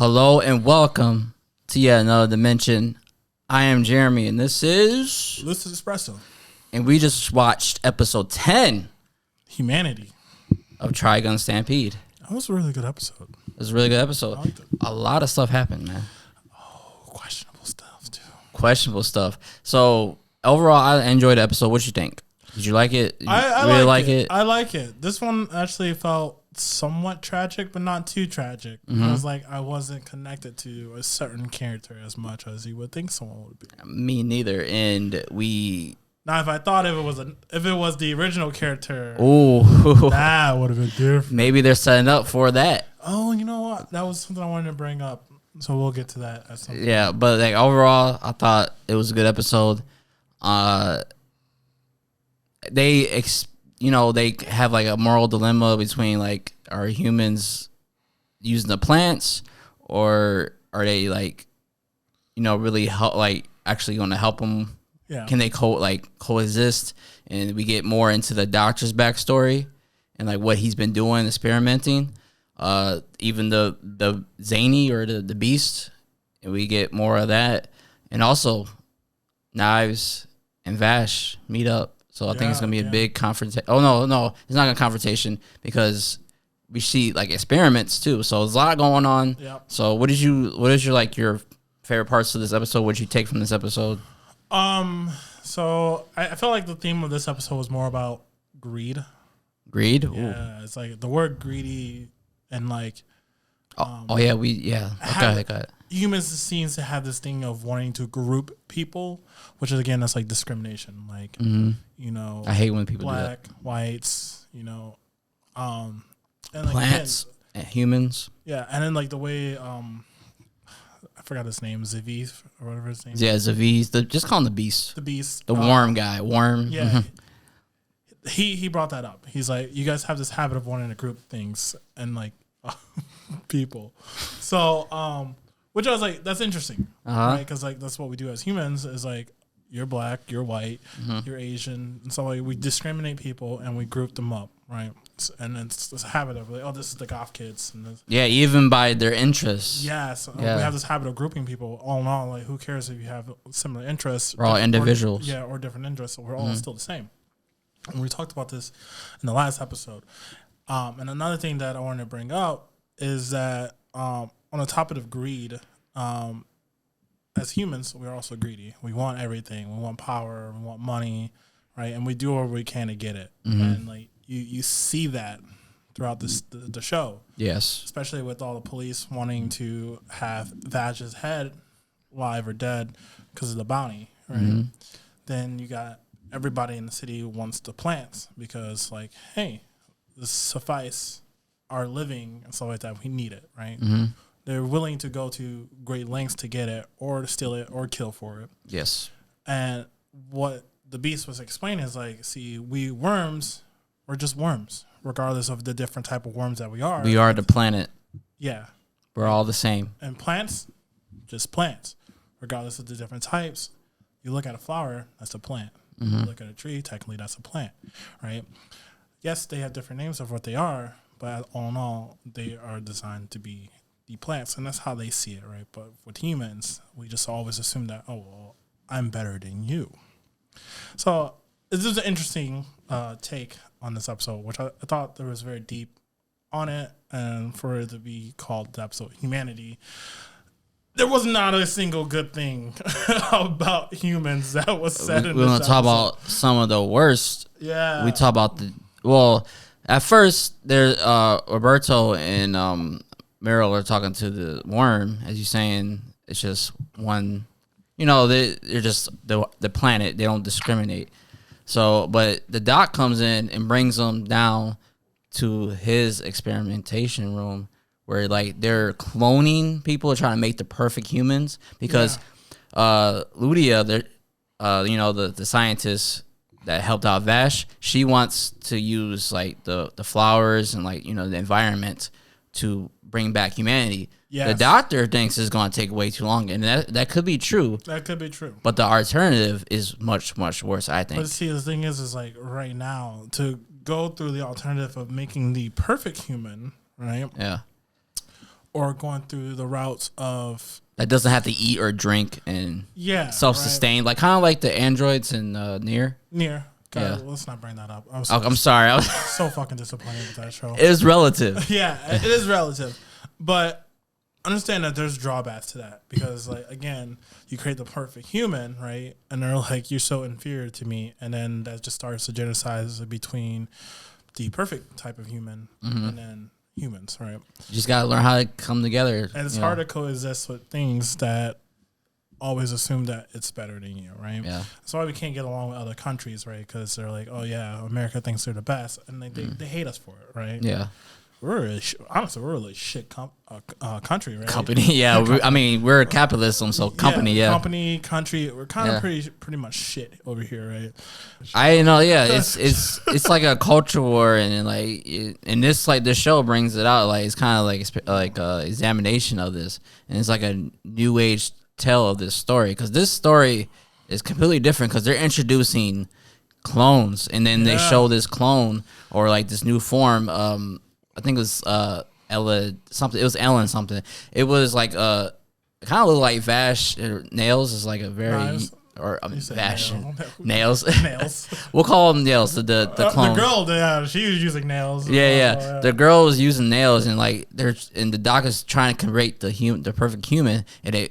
Hello and welcome to yet another dimension. I am Jeremy and this is Espresso. And we just watched episode 10 Humanity of Trigun Stampede. That was a really good episode. It was a really good episode. I liked it. A lot of stuff happened, man. Oh, questionable stuff too. Questionable stuff. So overall, I enjoyed the episode. What you think? Did you like it? I really like it? I like it. This one actually felt somewhat tragic, but not too tragic. Mm-hmm. I was like, I wasn't connected to a certain character as much as you would think someone would be. Me neither. And we... Now, if I thought if it was the original character, Ooh. that would have been different. Maybe they're setting up for that. Oh, you know what? That was something I wanted to bring up. So we'll get to that at some point. Yeah, but like overall, I thought it was a good episode. They have like a moral dilemma between like, are humans using the plants or are they like, really help, like actually going to help them? Yeah. Can they coexist? And we get more into the doctor's backstory and like what he's been doing, experimenting. Even the Zany or the Beast, and we get more of that. And also, Knives and Vash meet up. So I think it's gonna be a big confrontation. Oh no, it's not a confrontation because we see like experiments too. So there's a lot going on. Yep. So what is your like your favorite parts of this episode? What did you take from this episode? So I felt like the theme of this episode was more about greed. Greed. Yeah, it's like the word greedy and like. Okay, go ahead. Humans seems to have this thing of wanting to group people, which is again that's like discrimination. Like I hate when people black, do that. whites, and like Plants and humans. Yeah, and then like the way I forgot his name, Zaviv or whatever his name. Yeah, Zaviz. Just call him the Beast. The Beast. The worm guy. Worm. Yeah. He brought that up. He's like, you guys have this habit of wanting to group things and like people. So, which I was like, that's interesting, right? Because like that's what we do as humans is like, you're black, you're white, you're Asian, and so like we discriminate people and we group them up, right? And it's this habit of like, oh, this is the goth kids, and this, yeah, even by their interests. yes, we have this habit of grouping people. All in all, like who cares if you have similar interests? We're all individuals, or different interests. We're all still the same. And we talked about this in the last episode. And another thing that I wanted to bring up is that on the topic of greed, as humans, we're also greedy. We want everything. We want power. We want money, right? And we do whatever we can to get it. And like you see that throughout the show. Yes. Especially with all the police wanting to have Vash's head live or dead because of the bounty, right? Then you got everybody in the city who wants the plants because like, hey, this suffice our living and stuff like that. We need it, right? They're willing to go to great lengths to get it or to steal it or kill for it. Yes. And what the Beast was explaining is like, see, we worms, we're just worms, regardless of the different type of worms that we are. We are the planet. Yeah. We're all the same. And plants, just plants, regardless of the different types. You look at a flower, that's a plant. You look at a tree, technically that's a plant, right? Yes, they have different names of what they are, but all in all, they are designed to be the plants, and that's how they see it, right? But with humans, we just always assume that, oh, well, I'm better than you. So this is an interesting take on this episode, which I thought there was very deep on it, and for it to be called the episode Humanity, there was not a single good thing about humans that was said in this episode. We're going to talk about some of the worst. Yeah. We talk about at first, there's Roberto and Meryl are talking to the worm, as you're saying. It's just one, they're just the planet. They don't discriminate. So, but the doc comes in and brings them down to his experimentation room where like they're cloning people, trying to make the perfect humans because Ludia, the scientist that helped out Vash, she wants to use like the flowers and like the environment to bring back humanity. Yes. The doctor thinks it's going to take way too long, and that could be true. That could be true. But the alternative is much, much worse, I think. But see, the thing is like right now, to go through the alternative of making the perfect human, right? Yeah. or going through the routes of that doesn't have to eat or drink and self-sustain, like kind of like the androids in Nier. God, let's not bring that up. I'm sorry. I was so fucking disappointed with that show. It is relative. Yeah, it is relative, but understand that there's drawbacks to that because, like, again, you create the perfect human, right? And they're like, you're so inferior to me, and then that just starts to genocide between the perfect type of human and then humans, right? You just gotta learn how to come together, and it's hard to coexist with things that always assume that it's better than you, right? Yeah. That's why we can't get along with other countries, right? Because they're like, oh yeah, America thinks they're the best, and they hate us for it, right? Yeah. Honestly, we're a really shit country, right? Company, yeah. We're capitalism, so company, company, country. We're kind of pretty much shit over here, right? I know, yeah. It's like a culture war, and like, this show brings it out. Like, it's kind of like examination of this, and it's like a new age tale of this story because this story is completely different because they're introducing clones, and then they show this clone or like this new form. I think it was Ella something. It was Ellen something. It was like kind of looked like Vash. Nails is like a very Vash nails. We'll call them nails. The clone. The girl, she was using nails. Yeah. The girl was using nails, and like the doc is trying to create the perfect human, and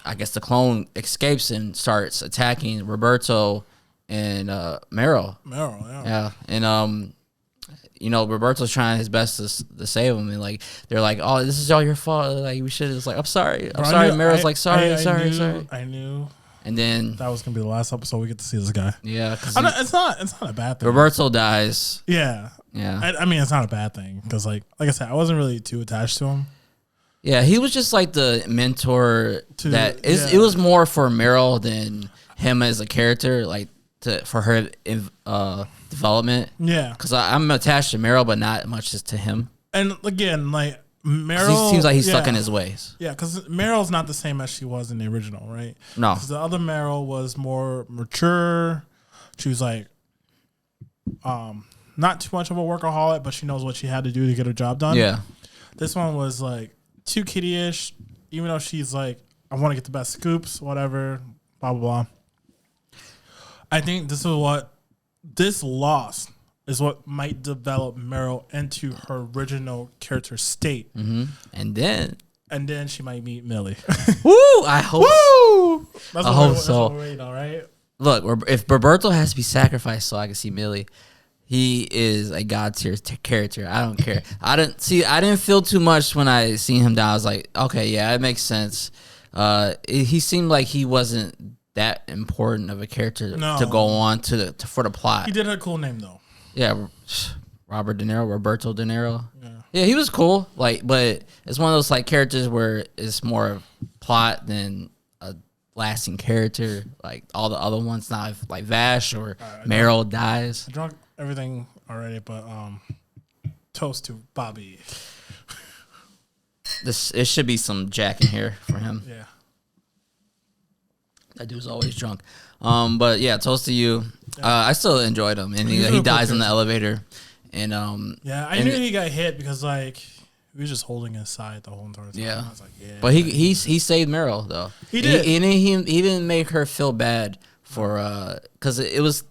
I guess the clone escapes and starts attacking Roberto and Meryl. Yeah, and Roberto's trying his best to save him, and like they're like, "Oh, this is all your fault. Like we should." It's like, "I'm sorry, Meryl's like, "Sorry." I knew. And then that was gonna be the last episode we get to see this guy. Yeah, it's not a bad thing. Roberto dies. Yeah. I mean, it's not a bad thing because, like I said, I wasn't really too attached to him. Yeah, he was just like the mentor. It was more for Meryl than him as a character, like for her development. Yeah, because I'm attached to Meryl, but not much as to him. And again, like Meryl, he seems like he's stuck in his ways. Yeah, because Meryl's not the same as she was in the original, right? No, because the other Meryl was more mature. She was like, not too much of a workaholic, but she knows what she had to do to get her job done. Yeah, this one was like too kiddie-ish, even though she's like, I want to get the best scoops, whatever, blah, blah, blah. I think this loss is what might develop Meryl into her original character state. Mm-hmm. And then she might meet Millie. Woo! I hope. Woo! I hope so. That's what we're waiting on, right? Look, if Roberto has to be sacrificed so I can see Millie, he is a god tier character. I don't care. I didn't feel too much when I seen him die. I was like, okay, yeah, it makes sense. He seemed like he wasn't that important of a character to go on for the plot. He did have a cool name though. Yeah, Roberto De Niro. Yeah, he was cool. Like, but it's one of those like characters where it's more plot than a lasting character. Like all the other ones, not like Vash or Meryl dies. I drunk everything already, but toast to Bobby. It should be some Jack in here for him. Yeah, that dude's always drunk. But yeah, toast to you. I still enjoyed him, and he dies in the elevator. And I knew he got hit because like he was just holding his side the whole entire time. Yeah, I was like, yeah. But he saved Meryl though. He did. He didn't make her feel bad for because it was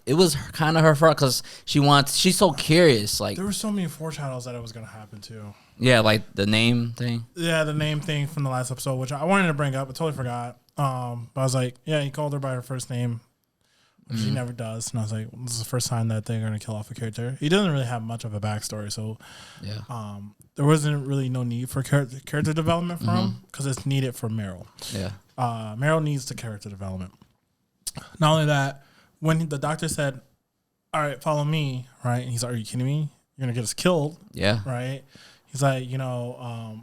kind of her fault because she's so curious. Like there were so many foreshadows that it was gonna happen too. Yeah, like the name thing. Yeah, the name thing from the last episode, which I wanted to bring up, I totally forgot. But I was like, yeah, he called her by her first name, which he never does. And I was like, this is the first time that they're gonna kill off a character. He doesn't really have much of a backstory, so yeah. There wasn't really no need for character development for him because it's needed for Meryl. Yeah. Meryl needs the character development. Not only that, when the doctor said, all right, follow me, right? And he's like, are you kidding me? You're going to get us killed. Yeah. Right? He's like, a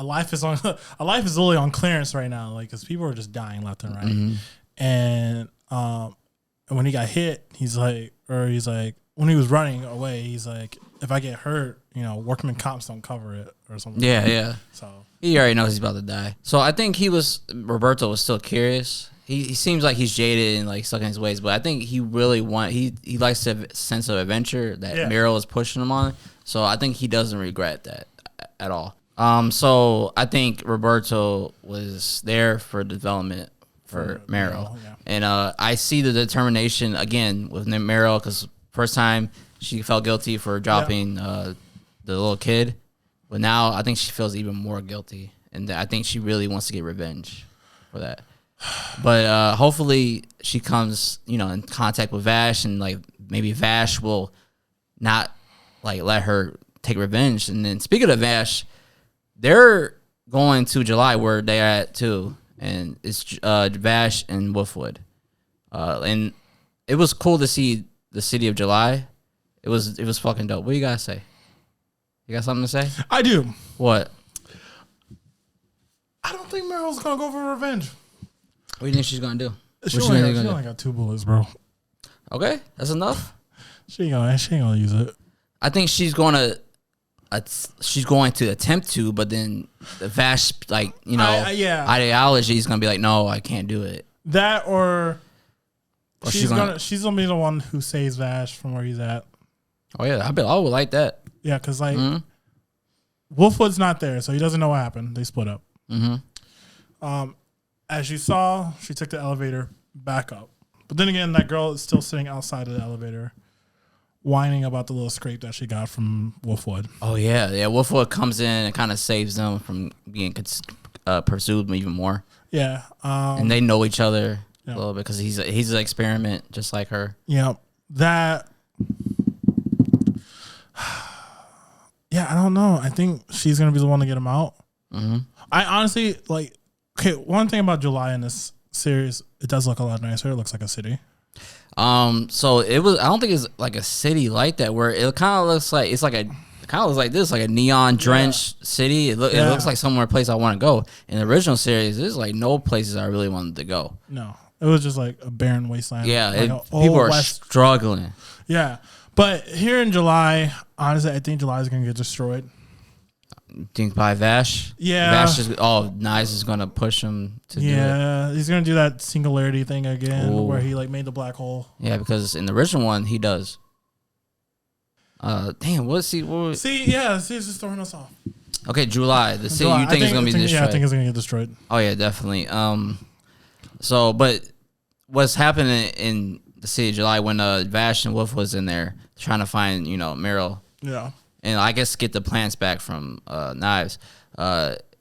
life is literally on clearance right now, like, because people are just dying left and right. Mm-hmm. And when he got hit, he's like, when he was running away, he's like, if I get hurt, workman comps don't cover it or something. Yeah, yeah. So he already knows he's about to die. So I think Roberto was still curious. He seems like he's jaded and like stuck in his ways, but I think he really he likes the sense of adventure that Meryl is pushing him on. So I think he doesn't regret that at all. So I think Roberto was there for development for Meryl. Yeah. And I see the determination again with Meryl, because first time she felt guilty for dropping the little kid, but now I think she feels even more guilty, and I think she really wants to get revenge for that. But hopefully she comes, in contact with Vash, and like maybe Vash will not like let her take revenge. And then speaking of Vash, they're going to July where they're at too, and it's Vash and Wolfwood, and it was cool to see the city of July. It was fucking dope. What do you guys say? You got something to say? I do. What? I don't think Meryl's gonna go for revenge. What do you think she's gonna do? She only got 2 bullets, bro. Okay, that's enough. She ain't gonna use it. I think she's going to attempt to, but then the Vash, ideology is gonna be like, no, I can't do it. That or she's gonna be the one who saves Vash from where he's at. Oh yeah, I would like that. Yeah, because Wolfwood's not there, so he doesn't know what happened. They split up. Mm-hmm. As you saw, she took the elevator back up. But then again, that girl is still sitting outside of the elevator, whining about the little scrape that she got from Wolfwood. Oh, yeah. Yeah, Wolfwood comes in and kind of saves them from being pursued even more. Yeah. And they know each other a little bit because he's an experiment just like her. Yeah. That... Yeah, I don't know. I think she's going to be the one to get him out. Mm-hmm. I honestly, one thing about July in this series, it does look a lot nicer. It looks like a city. So it was, I don't think it's like a city like that where it kind of looks like, like a neon drenched city. It looks like somewhere place I want to go. In the original series, there's like no places I really wanted to go. No, it was just like a barren wasteland. Yeah, people are struggling. Yeah. But here in July, honestly, I think July is going to get destroyed. You think by Vash? Yeah. Vash Knives is going to push him to do it. Yeah, he's going to do that singularity thing again where he made the black hole. Yeah, because in the original one, he does. Damn, what's he? See, it's just throwing us off. Okay, July. The city you think is going to be destroyed? Yeah, I think it's going to get destroyed. Oh, yeah, definitely. But what's happening in the city of July when Vash and Wolf was in there trying to find, Meryl. Yeah. And I guess get the plants back from Knives.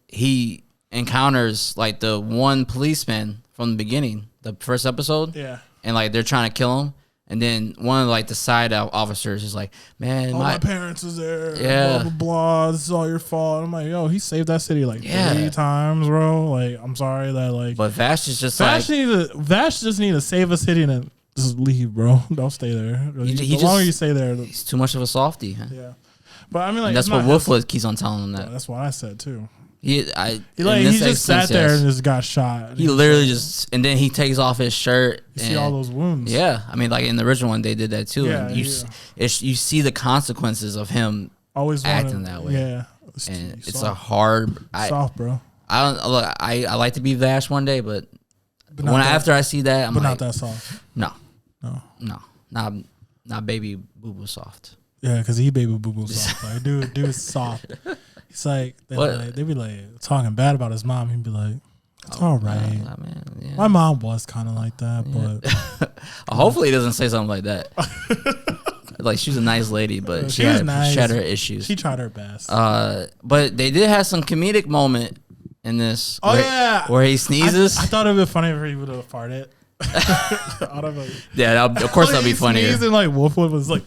He encounters like the one policeman from the beginning, the first episode. Yeah. And like they're trying to kill him. And then one of like the side officers is like, man, my parents was there. Yeah. Blah, blah, blah. This is all your fault. I'm like, yo, he saved that city 3 times, bro. Like, I'm sorry that But Vash is just Vash just need to save a city and then just leave, bro. Don't stay there. The longer you stay there, he's too much of a softie. Huh? Yeah. But I mean, that's what Wolfwood keeps on telling him that. Yeah, that's what I said too. He just sat there and just got shot. He literally and then he takes off his shirt. You see all those wounds. Yeah, I mean, like in the original one, they did that too. Yeah, and you see the consequences of him always acting that way. Yeah, and it's a hard soft, bro. I like to be Vash one day, but after I see that, not that soft. No, not baby boo boo soft. Yeah, because he baby boo boo soft. Like, dude is soft. It's like they be like talking bad about his mom. He'd be like, "It's all right." Yeah. My mom was kind of like that, but hopefully he doesn't say something like that. Like she's a nice lady, but she had her issues. She tried her best. But they did have some comedic moment in this. Where he sneezes. I thought it would be funny if he would have farted. Yeah, of course that'd be funnier. And like Wolfwood was like,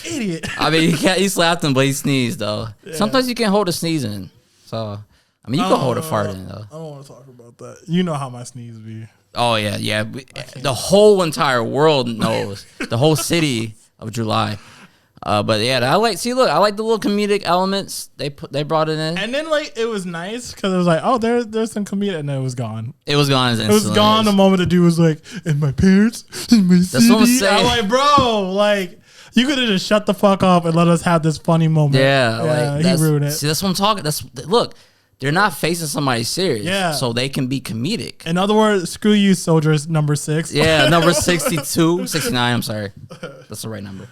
idiot. I mean, he slapped him, but he sneezed though. Yeah. Sometimes you can't hold a sneeze in. So I mean, you can hold a fart in though. I don't want to talk about that. You know how my sneeze be. Oh yeah. The whole entire world knows. The whole city of July. But yeah, I like the little comedic elements they brought it in, and then it was nice because it was like, oh, there's some comedic, and then it was gone. It was gone. It was gone the moment the dude was like, and my parents, and my city. That's what I'm saying. I'm like, bro, you could have just shut the fuck up and let us have this funny moment. Yeah, he ruined it. See, that's what I'm talking. Look, they're not facing somebody serious, so they can be comedic. In other words, screw you, soldiers number 6. Yeah, number 62, 69. I'm sorry, that's the right number.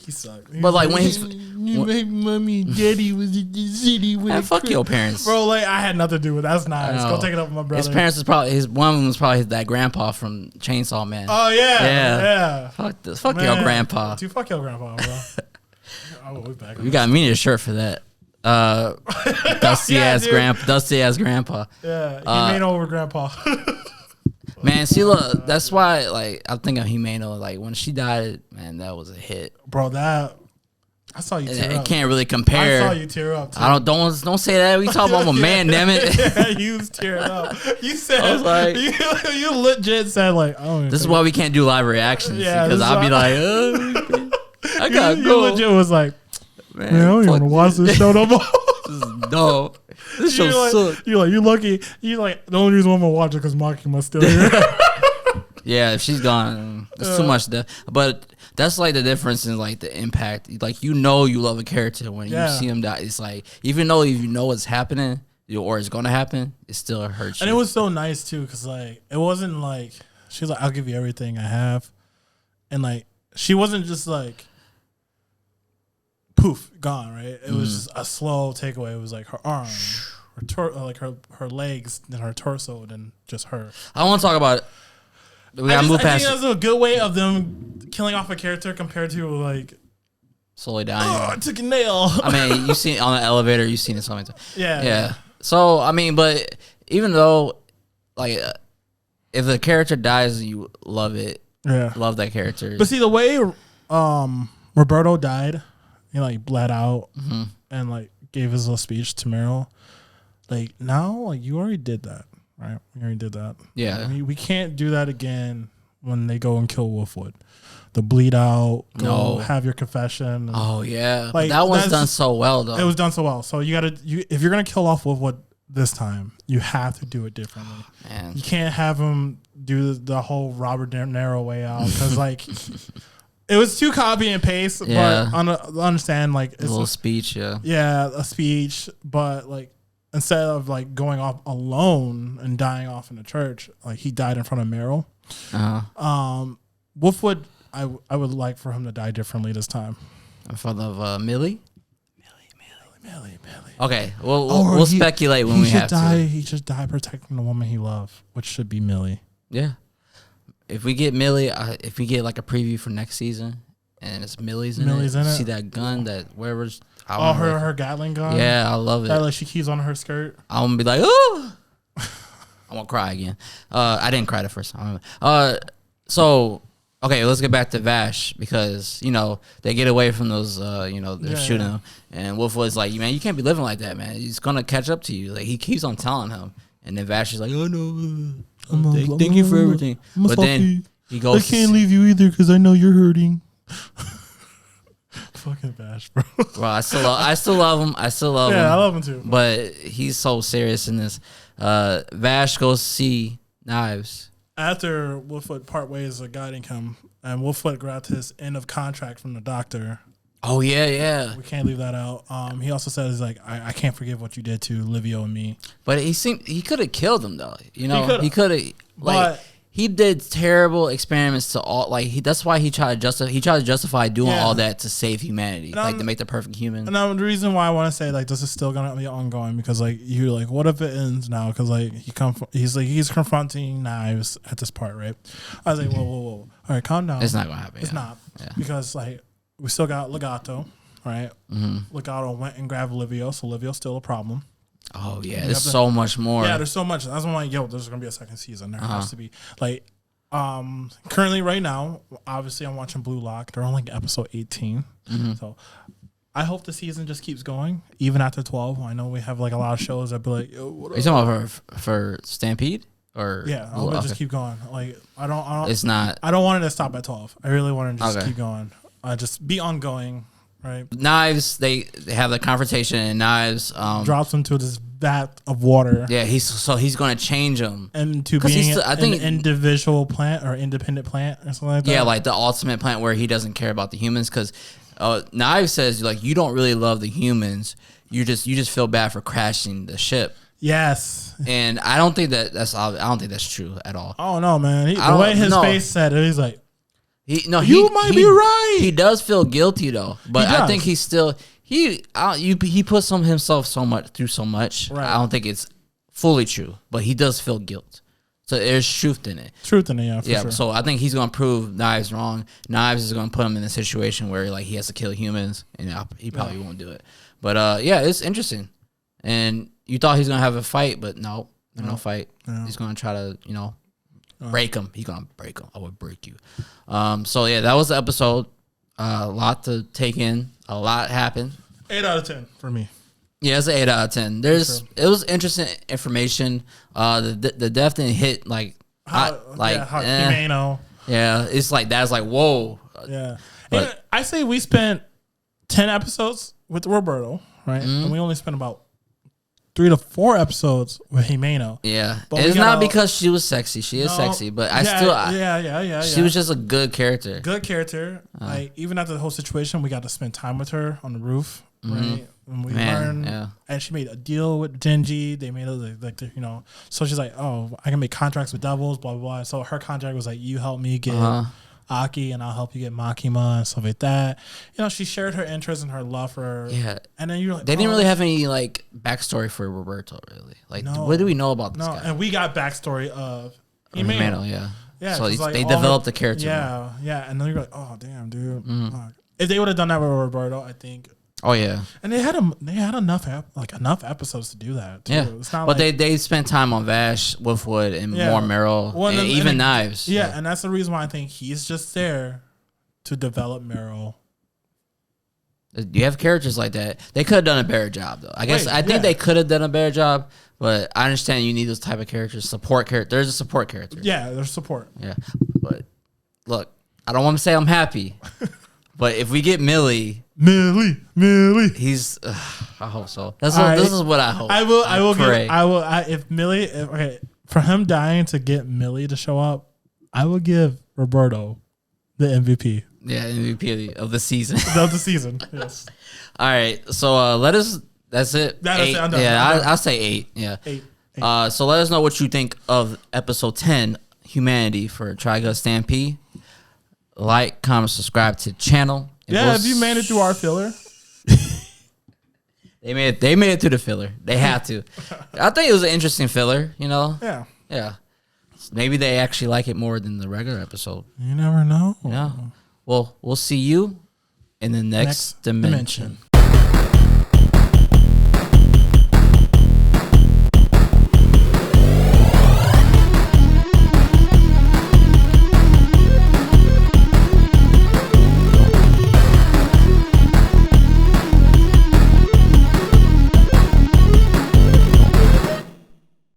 He sucked. But like when he's my mommy and daddy was in the city with man, fuck your parents, bro. Like I had nothing to do with. That's nice. Go take it up with my brother. His parents is probably one of them was probably that grandpa from Chainsaw Man. Oh yeah. Fuck this. Fuck your grandpa. Dude, fuck your grandpa, bro. Oh, we back. You got me a shirt for that. Dusty ass grandpa. Yeah, Himeno over grandpa. Man, see, look, that's why, like, I'm thinking of Himeno. Like, when she died, man, that was a hit, bro. That I saw you tear up. It can't really compare. I saw you tear up. Too. I don't say that. We talking about my man, damn it. Yeah, you was tearing up. You said I was like, you legit said like, oh. This is why we can't do live reactions. Yeah, because I'll be like, I gotta go. You legit was like, man, I don't even want to watch this show no more. No, this show sucks. You're lucky. You like the only reason I'm gonna watch it because Maki must still here. Yeah, if she's gone, it's too much death. But that's like the difference in like the impact. Like you love a character when you see him die. It's like even though you know what's happening or it's gonna happen, it still hurts you. And it was so nice too because like it wasn't like she was like, I'll give you everything I have, and like she wasn't just like poof, gone, right? It was just a slow takeaway. It was like her arm, her legs, then her torso, then just her. I want to talk about it. I think that's a good way of them killing off a character compared to like slowly dying. Oh, I took a nail. I mean, you see on the elevator, you've seen it so many times. Yeah. So I mean, but even though like if the character dies, you love it. Yeah, love that character. But see the way Roberto died. He like bled out and like gave his little speech to Meryl. Like now, like you already did that, right? You already did that. Yeah, we can't do that again when they go and kill Wolfwood. The bleed out, have your confession. Oh yeah, like that one's done so well though. It was done so well. So you gotta, if you're gonna kill off Wolfwood this time, you have to do it differently. Man. You can't have him do the whole Robert De Niro way out because like. It was too copy and paste, but understand like it's a little speech, a speech, but like instead of like going off alone and dying off in the church, like he died in front of Meryl. Wolfwood, I would like for him to die differently this time. In front of Millie. Millie. Okay, we'll speculate when we have to. He should die protecting the woman he loved, which should be Millie. Yeah. If we get Millie, if we get like a preview for next season, and it's Millie's in it, see that gun that wherever's her Gatling gun. Yeah, I love it. That like she keeps on her skirt. I'm gonna be like, oh, I'm gonna cry again. I didn't cry the first time. So okay, let's get back to Vash because they get away from those. They're shooting him, and Wolfwood's like, man, you can't be living like that, man. He's gonna catch up to you. Like he keeps on telling him, and then Vash is like, oh no. Thank you for everything. But then he goes, I can't leave you either because I know you're hurting. Fucking Bash, bro. Bro, I still love him. I love him too. But he's so serious in this. Vash goes to see Knives. After Wolfwood part ways with guiding him, and Wolfwood grabbed his end of contract from the doctor. Oh yeah. We can't leave that out. He also says like, I can't forgive what you did to Livio and me. But he could have killed him though. He could have. Like he did terrible experiments to all. Like that's why he tried to justify doing all that to save humanity, like to make the perfect human. And the reason why I want to say like this is still gonna be ongoing because like you're like, what if it ends now? Because like he's confronting Knives at this part, right? I was like, whoa. All right, calm down. It's not gonna happen. It's not because like. We still got Legato, right? Legato went and grabbed Livio, so Livio's still a problem. Oh, yeah. There's so much more. Yeah, there's so much. That's why I'm like, there's going to be a second season. There has to be. Like, currently right now, obviously I'm watching Blue Lock. They're on like episode 18. So I hope the season just keeps going, even after 12. I know we have like a lot of shows that be like, yo, what up? Are you talking about for Stampede? Or yeah, I hope it just keep going. Like, I don't. It's not. I don't want it to stop at 12. I really want it to just keep going. Just be ongoing, right? Knives, they have the confrontation, and Knives drops him to this vat of water. Yeah, he's going to change him and to being an individual plant or independent plant or something like that. Yeah, like the ultimate plant where he doesn't care about the humans because Knives says like you don't really love the humans. You just feel bad for crashing the ship. Yes, and I don't think that's true at all. Oh no, man! The way his face said it, he's like. You might be right. He does feel guilty though, but I think he's still he puts himself through so much. Right. I don't think it's fully true, but he does feel guilt. So there's truth in it. Yeah, for sure. So I think he's gonna prove Knives wrong. Knives is gonna put him in a situation where like he has to kill humans, and he probably won't do it. But it's interesting. And you thought he's gonna have a fight, but no fight. Yeah. He's gonna try to break him. He's gonna break him. I would break you. So yeah, that was the episode. A lot to take in. A lot happened. 8 out of 10 for me. Yeah, it's an 8 out of 10. It was interesting information. The death didn't hit Himeno. Yeah, it's like that's like whoa. Yeah, and I say we spent 10 episodes with Roberto, right? And we only spent about 3 to 4 episodes with Himeno. Yeah, but it's not because she was sexy. She is sexy, but she was just a good character. Good character. Like even after the whole situation, we got to spend time with her on the roof, right? And we learned, and she made a deal with Genji. They made it so she's like, oh, I can make contracts with devils, blah blah blah. So her contract was like, you help me get Aki, and I'll help you get Makima and stuff like that. She shared her interest and her love for her. Yeah, and then you're like, they didn't really have any like backstory for Roberto, really. Like, what do we know about this guy? And we got backstory of Himeno, yeah. So like they developed the character. Yeah, and then you're like, oh damn, dude. If they would have done that with Roberto, I think. Oh yeah, and they had enough episodes to do that too. Yeah, it's not but they spent time on Vash, Wolfwood, and more Meryl, and even Knives. Yeah, and that's the reason why I think he's just there to develop Meryl. You have characters like that. They could have done a better job though. I think they could have done a better job, but I understand you need those type of characters. Support character. There's a support character. Yeah, there's support. Yeah, but look, I don't want to say I'm happy, but if we get Millie, he's. I hope so. This is what I hope. I will. If Millie, for him dying to get Millie to show up, I will give Roberto the MVP. Yeah, MVP of the season. Of the season. Yes. All right. So let us. That's it. Eight. I'm done. Yeah, I'll say 8. Yeah. 8. So let us know what you think of episode 10, Humanity for Trigun Stampede. Like, comment, subscribe to the channel. If you made it through our filler. They made it through the filler. They had to. I think it was an interesting filler, Yeah. Yeah. Maybe they actually like it more than the regular episode. You never know. Yeah. Well, we'll see you in the next dimension.